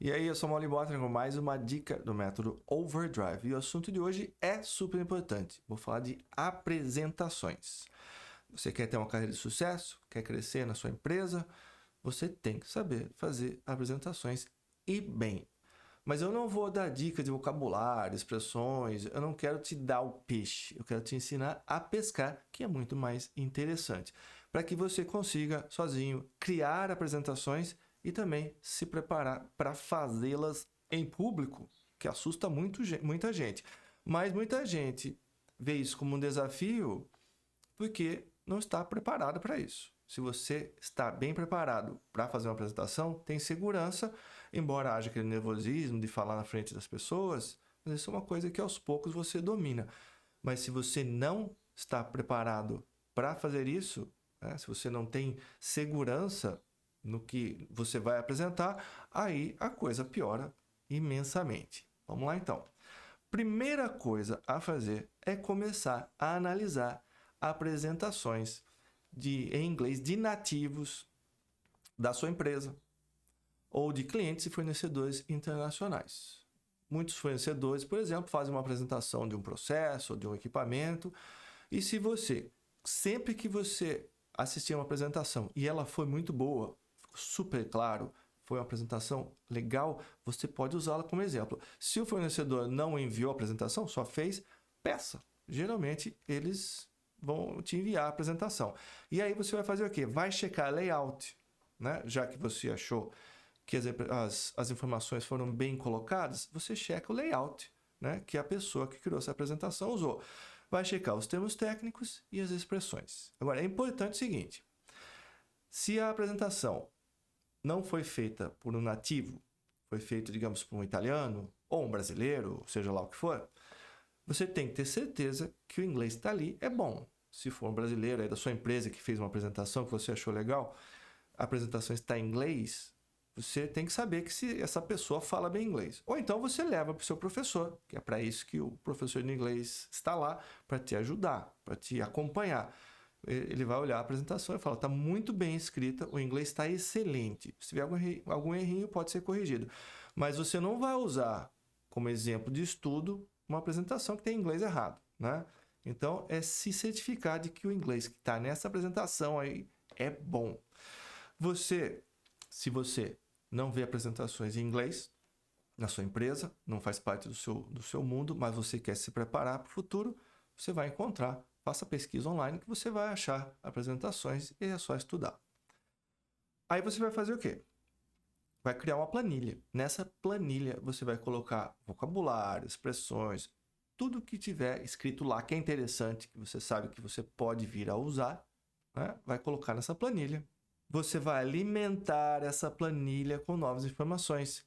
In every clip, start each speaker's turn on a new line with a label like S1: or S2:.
S1: E aí, eu sou o Molly Botner com mais uma dica do método Overdrive. E o assunto de hoje é super importante. Vou falar de apresentações. Você quer ter uma carreira de sucesso? Quer crescer na sua empresa? Você tem que saber fazer apresentações e bem. Mas eu não vou dar dicas de vocabulário, expressões, eu não quero te dar o peixe, eu quero te ensinar a pescar, que é muito mais interessante, para que você consiga, sozinho, criar apresentações e também se preparar para fazê-las em público, que assusta muita gente. Mas muita gente vê isso como um desafio porque não está preparado para isso. Se você está bem preparado para fazer uma apresentação, tem segurança, embora haja aquele nervosismo de falar na frente das pessoas, mas isso é uma coisa que aos poucos você domina. Mas se você não está preparado para fazer isso, né, se você não tem segurança no que você vai apresentar, aí a coisa piora imensamente. Vamos lá então. Primeira coisa a fazer é começar a analisar apresentações em inglês de nativos da sua empresa ou de clientes e fornecedores internacionais. Muitos fornecedores, por exemplo, fazem uma apresentação de um processo ou de um equipamento e se você, sempre que você assistir uma apresentação e ela foi muito boa, ficou super claro, foi uma apresentação legal, você pode usá-la como exemplo. Se o fornecedor não enviou a apresentação, só fez, peça. Geralmente, eles vão te enviar a apresentação. E aí você vai fazer o quê? Vai checar layout, né? Já que você achou que as informações foram bem colocadas, você checa o layout, né? Que a pessoa que criou essa apresentação usou. Vai checar os termos técnicos e as expressões. Agora, é importante o seguinte, se a apresentação não foi feita por um nativo, foi feita, digamos, por um italiano ou um brasileiro, seja lá o que for, você tem que ter certeza que o inglês está ali, é bom. Se for um brasileiro aí da sua empresa que fez uma apresentação que você achou legal, a apresentação está em inglês, você tem que saber que se essa pessoa fala bem inglês. Ou então você leva para o seu professor, que é para isso que o professor de inglês está lá, para te ajudar, para te acompanhar. Ele vai olhar a apresentação e fala, está muito bem escrita, o inglês está excelente. Se tiver algum errinho, pode ser corrigido. Mas você não vai usar como exemplo de estudo uma apresentação que tem inglês errado, né? Então, é se certificar de que o inglês que está nessa apresentação aí é bom. Se você não vê apresentações em inglês na sua empresa, não faz parte do seu mundo, mas você quer se preparar para o futuro, você vai encontrar, faça pesquisa online que você vai achar apresentações e é só estudar. Aí você vai fazer o quê? Vai criar uma planilha. Nessa planilha você vai colocar vocabulário, expressões, tudo que tiver escrito lá que é interessante, que você sabe que você pode vir a usar, né? Vai colocar nessa planilha. Você vai alimentar essa planilha com novas informações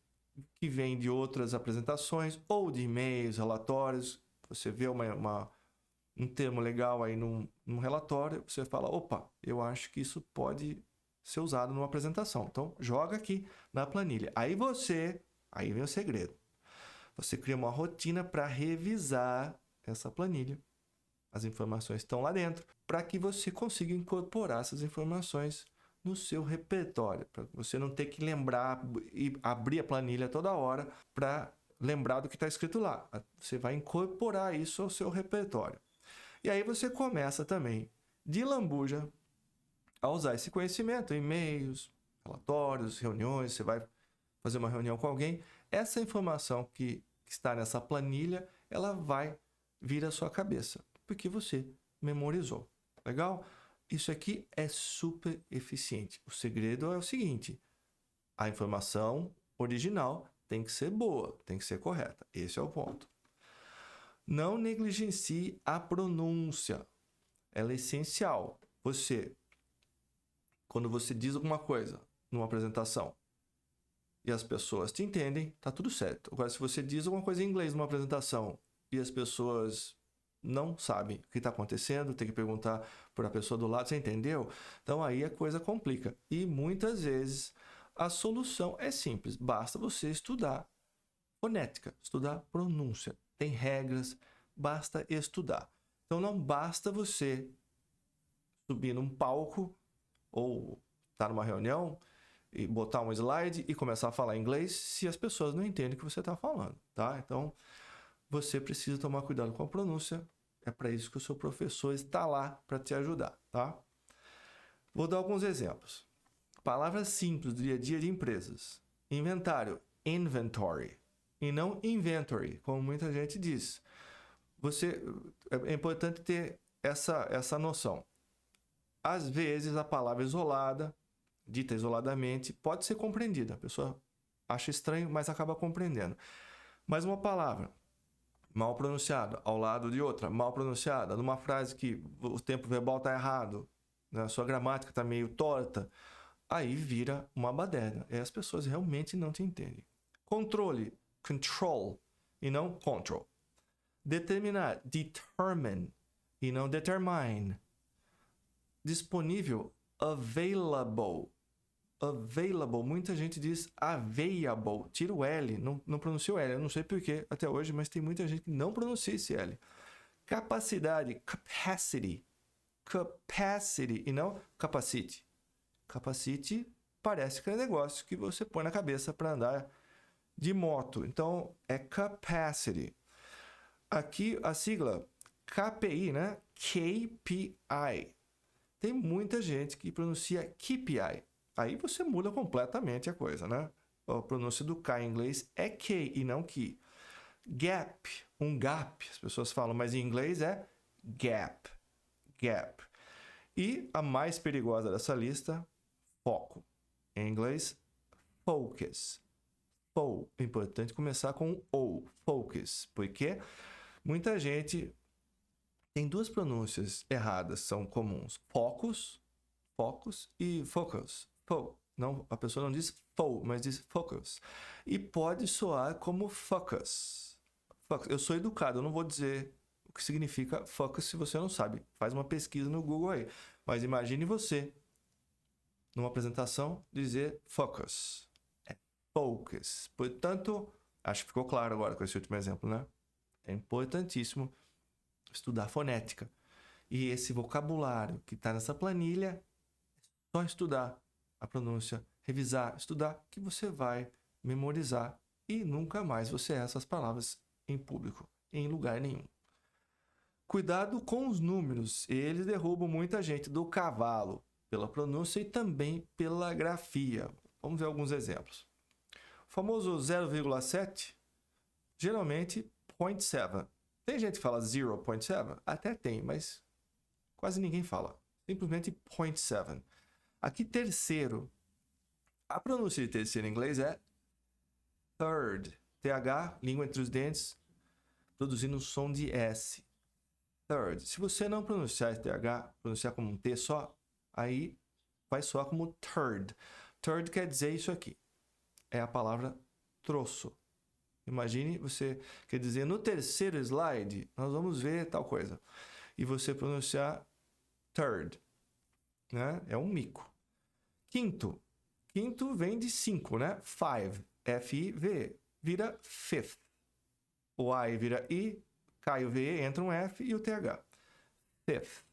S1: que vêm de outras apresentações ou de e-mails, relatórios. Você vê um termo legal aí num relatório, você fala, opa, eu acho que isso pode ser usado numa apresentação. Então, joga aqui na planilha. Aí vem o segredo. Você cria uma rotina para revisar essa planilha. As informações estão lá dentro, para que você consiga incorporar essas informações no seu repertório, para você não ter que lembrar e abrir a planilha toda hora para lembrar do que está escrito lá. Você vai incorporar isso ao seu repertório. E aí você começa também, de lambuja, a usar esse conhecimento, e-mails, relatórios, reuniões, você vai fazer uma reunião com alguém, essa informação que está nessa planilha, ela vai vir à sua cabeça, porque você memorizou. Legal? Isso aqui é super eficiente. O segredo é o seguinte, a informação original tem que ser boa, tem que ser correta. Esse é o ponto. Não negligencie a pronúncia. Ela é essencial. Quando você diz alguma coisa numa apresentação e as pessoas te entendem, tá tudo certo. Agora, se você diz alguma coisa em inglês numa apresentação e as pessoas não sabem o que está acontecendo, tem que perguntar para a pessoa do lado, você entendeu? Então, aí a coisa complica. E muitas vezes a solução é simples, basta você estudar fonética, estudar pronúncia. Tem regras, basta estudar. Então, não basta você subir num palco ou estar numa reunião e botar um slide e começar a falar inglês se as pessoas não entendem o que você está falando, tá? Então, você precisa tomar cuidado com a pronúncia. É para isso que o seu professor está lá para te ajudar, tá? Vou dar alguns exemplos. Palavras simples do dia a dia de empresas. Inventário, inventory, e não inventory, como muita gente diz. É importante ter essa noção. Às vezes, a palavra isolada, dita isoladamente, pode ser compreendida. A pessoa acha estranho, mas acaba compreendendo. Mas uma palavra mal pronunciada ao lado de outra, mal pronunciada, numa frase que o tempo verbal está errado, né? A sua gramática está meio torta, aí vira uma baderna. E as pessoas realmente não te entendem. Controle, control, e não control. Determinar, determine, e não determine. Disponível, available. Available, muita gente diz available, tira o L, não pronuncia o L, eu não sei porquê até hoje, mas tem muita gente que não pronuncia esse L. Capacidade, capacity, capacity e não capacity. Capacity parece que é um negócio que você põe na cabeça para andar de moto, então é capacity. Aqui a sigla KPI, né? KPI. Tem muita gente que pronuncia KPI. Aí você muda completamente a coisa, né? A pronúncia do K em inglês é K e não Ki. Gap, um gap, as pessoas falam, mas em inglês é gap. Gap. E a mais perigosa dessa lista, foco. Em inglês, focus. É importante começar com o, focus, porque muita gente tem duas pronúncias erradas, são comuns. Focus e focus. Não, a pessoa não diz fo, mas diz focus. E pode soar como focus. Eu sou educado, eu não vou dizer o que significa focus se você não sabe. Faz uma pesquisa no Google aí. Mas imagine você, numa apresentação, dizer focus. É focus. Portanto, acho que ficou claro agora com esse último exemplo, né? É importantíssimo estudar fonética. E esse vocabulário que está nessa planilha, é só estudar a pronúncia, revisar, estudar, que você vai memorizar e nunca mais você erra essas palavras em público, em lugar nenhum. Cuidado com os números, eles derrubam muita gente do cavalo, pela pronúncia e também pela grafia. Vamos ver alguns exemplos. O famoso 0,7, geralmente 0,7. Tem gente que fala 0,7? Até tem, mas quase ninguém fala. Simplesmente 0,7. Aqui, terceiro. A pronúncia de terceiro em inglês é third. TH, língua entre os dentes, produzindo um som de S. Third. Se você não pronunciar esse TH, pronunciar como um T só, aí vai soar como third. Third quer dizer isso aqui. É a palavra troço. Imagine, você quer dizer, no terceiro slide, nós vamos ver tal coisa. E você pronunciar third. Né? É um mico. Quinto. Quinto vem de 5, né? Five. F-I-V. Vira fifth. O I vira I. Cai o V, entra um F e o TH. Fifth.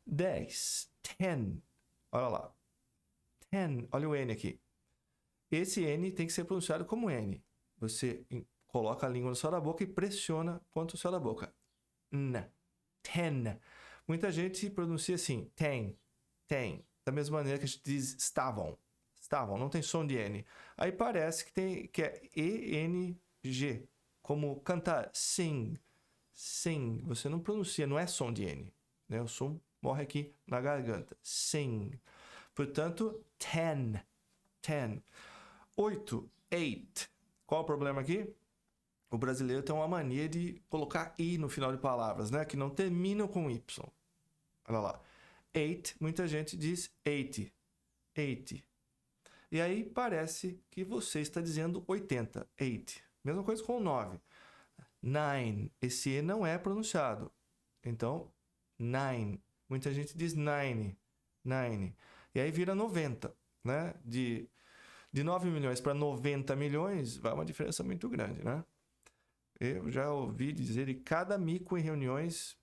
S1: 10. Ten. Olha lá. Ten. Olha o N aqui. Esse N tem que ser pronunciado como N. Você coloca a língua no céu da boca e pressiona contra o céu da boca. N. Ten. Muita gente pronuncia assim. Tem. Tem. Da mesma maneira que a gente diz estavam. Estavam, não tem som de N. Aí parece que é E-N-G. Como cantar, sing. Sing. Você não pronuncia, não é som de N. Né? O som morre aqui na garganta. Sing. Portanto, ten. Ten. 8. Eight. Qual o problema aqui? O brasileiro tem uma mania de colocar I no final de palavras, né? Que não terminam com Y. Olha lá. Eight, muita gente diz 80. 80. E aí parece que você está dizendo 80. 80. Mesma coisa com o 9. 9. Esse E não é pronunciado. Então, 9. Muita gente diz 9. 9. E aí vira 90. Né? De 9 milhões para 90 milhões, vai uma diferença muito grande, né? Eu já ouvi dizer que cada mico em reuniões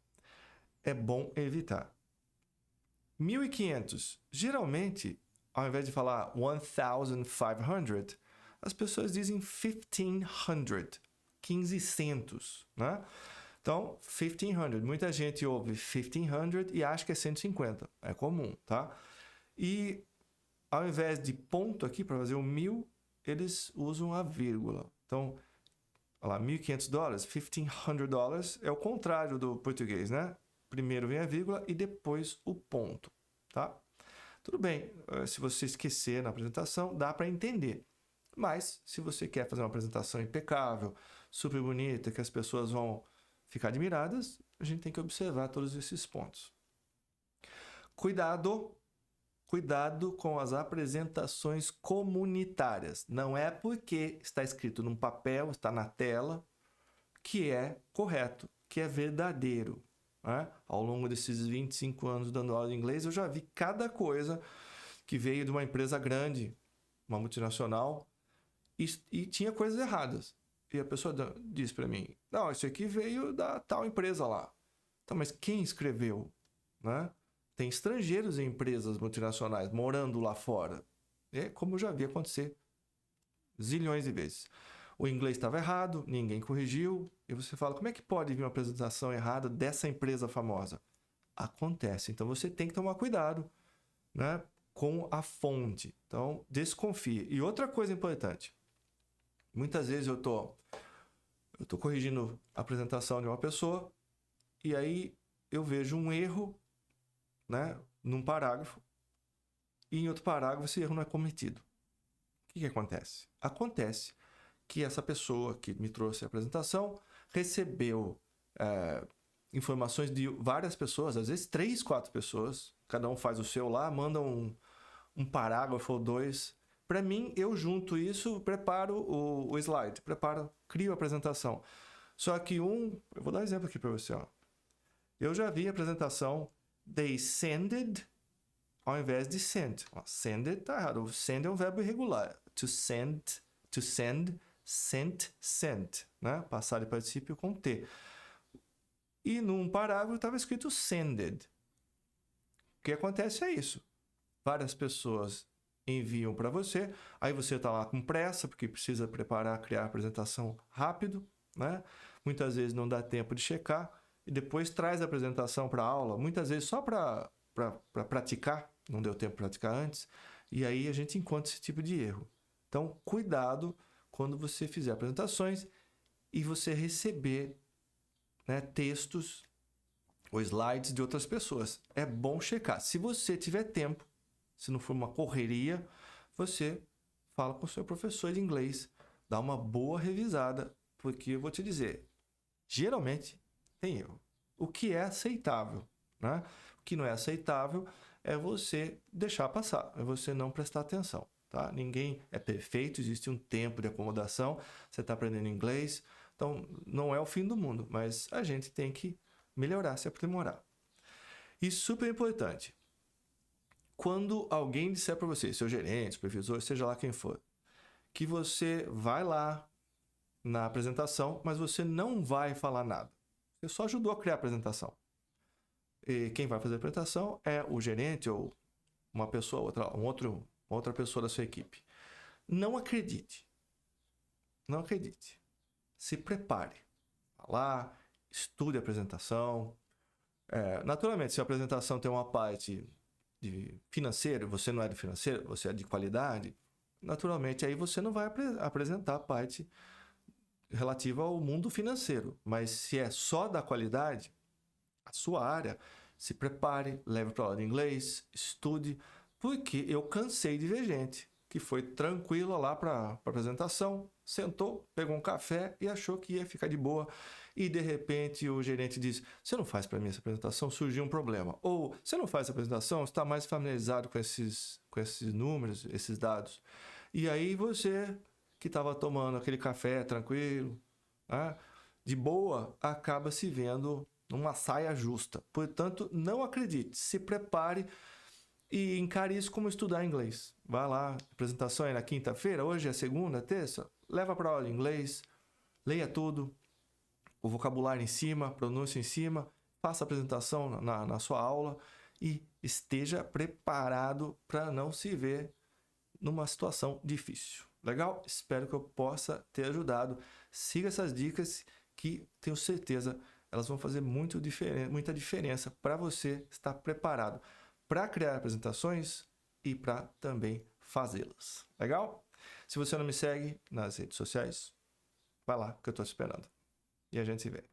S1: é bom evitar. 1.500. Geralmente, ao invés de falar 1,500, as pessoas dizem 1,500, 1,500, né? Então, 1,500. Muita gente ouve 1,500 e acha que é 150. É comum, tá? E ao invés de ponto aqui, para fazer o 1.000, eles usam a vírgula. Então, olha lá, $1.500, $1,500 é o contrário do português, né? Primeiro vem a vírgula e depois o ponto, tá? Tudo bem, se você esquecer na apresentação, dá para entender. Mas, se você quer fazer uma apresentação impecável, super bonita, que as pessoas vão ficar admiradas, a gente tem que observar todos esses pontos. Cuidado com as apresentações comunitárias. Não é porque está escrito num papel, está na tela, que é correto, que é verdadeiro. Né? Ao longo desses 25 anos dando aula de inglês, eu já vi cada coisa que veio de uma empresa grande, uma multinacional, e tinha coisas erradas. E a pessoa diz para mim, não, isso aqui veio da tal empresa lá. Então, mas quem escreveu? Né? Tem estrangeiros em empresas multinacionais morando lá fora. É como eu já vi acontecer zilhões de vezes. O inglês estava errado, ninguém corrigiu, e você fala, como é que pode vir uma apresentação errada dessa empresa famosa? Acontece. Então, você tem que tomar cuidado, né, com a fonte. Então, desconfie. E outra coisa importante, muitas vezes eu tô corrigindo a apresentação de uma pessoa e aí eu vejo um erro, né, num parágrafo e em outro parágrafo esse erro não é cometido. O que acontece? Acontece que essa pessoa que me trouxe a apresentação recebeu informações de várias pessoas, às vezes 3, 4 pessoas, cada um faz o seu lá, manda um parágrafo ou 2. Para mim, eu junto isso, preparo o slide, crio a apresentação. Só que eu vou dar um exemplo aqui para você. Ó. Eu já vi a apresentação, they sended, ao invés de sent. Ó, sended tá errado. O send é um verbo irregular. To send, sent, né? Passado de particípio com T. E num parágrafo estava escrito sended. O que acontece é isso. Várias pessoas enviam para você, aí você está lá com pressa, porque precisa criar a apresentação rápido, né? Muitas vezes não dá tempo de checar, e depois traz a apresentação para a aula, muitas vezes só para praticar, não deu tempo de praticar antes, e aí a gente encontra esse tipo de erro. Então, cuidado quando você fizer apresentações e você receber, né, textos ou slides de outras pessoas. É bom checar. Se você tiver tempo, se não for uma correria, você fala com o seu professor de inglês, dá uma boa revisada, porque eu vou te dizer, geralmente tem erro. O que é aceitável, né? O que não é aceitável é você deixar passar, é você não prestar atenção, tá? Ninguém é perfeito, existe um tempo de acomodação, você está aprendendo inglês, então não é o fim do mundo, mas a gente tem que melhorar, se aprimorar. E super importante, quando alguém disser para você, seu gerente, supervisor, seja lá quem for, que você vai lá na apresentação, mas você não vai falar nada. Você só ajudou a criar a apresentação. E quem vai fazer a apresentação é o gerente ou uma pessoa, outra pessoa da sua equipe. Não acredite. Não acredite. Se prepare. Vá lá, estude a apresentação. Naturalmente, se a apresentação tem uma parte de financeiro, você não é de financeiro, você é de qualidade, naturalmente aí você não vai apresentar a parte relativa ao mundo financeiro. Mas se é só da qualidade, a sua área, se prepare, leve para a aula de inglês, estude, porque eu cansei de ver gente que foi tranquila lá para a apresentação, sentou, pegou um café e achou que ia ficar de boa. E, de repente, o gerente diz, você não faz para mim essa apresentação, surgiu um problema. Ou, você não faz essa apresentação, está mais familiarizado com esses números, esses dados. E aí, você, que estava tomando aquele café tranquilo, né, de boa, acaba se vendo numa saia justa. Portanto, não acredite, se prepare e encare isso como estudar inglês. Vai lá, a apresentação é na quinta-feira, hoje é segunda, terça, leva para a aula de inglês, leia tudo, o vocabulário em cima, pronúncia em cima, faça a apresentação na sua aula e esteja preparado para não se ver numa situação difícil. Legal? Espero que eu possa ter ajudado. Siga essas dicas que tenho certeza elas vão fazer muita diferença para você estar preparado para criar apresentações e para também fazê-las. Legal? Se você não me segue nas redes sociais, vai lá que eu estou esperando. E a gente se vê.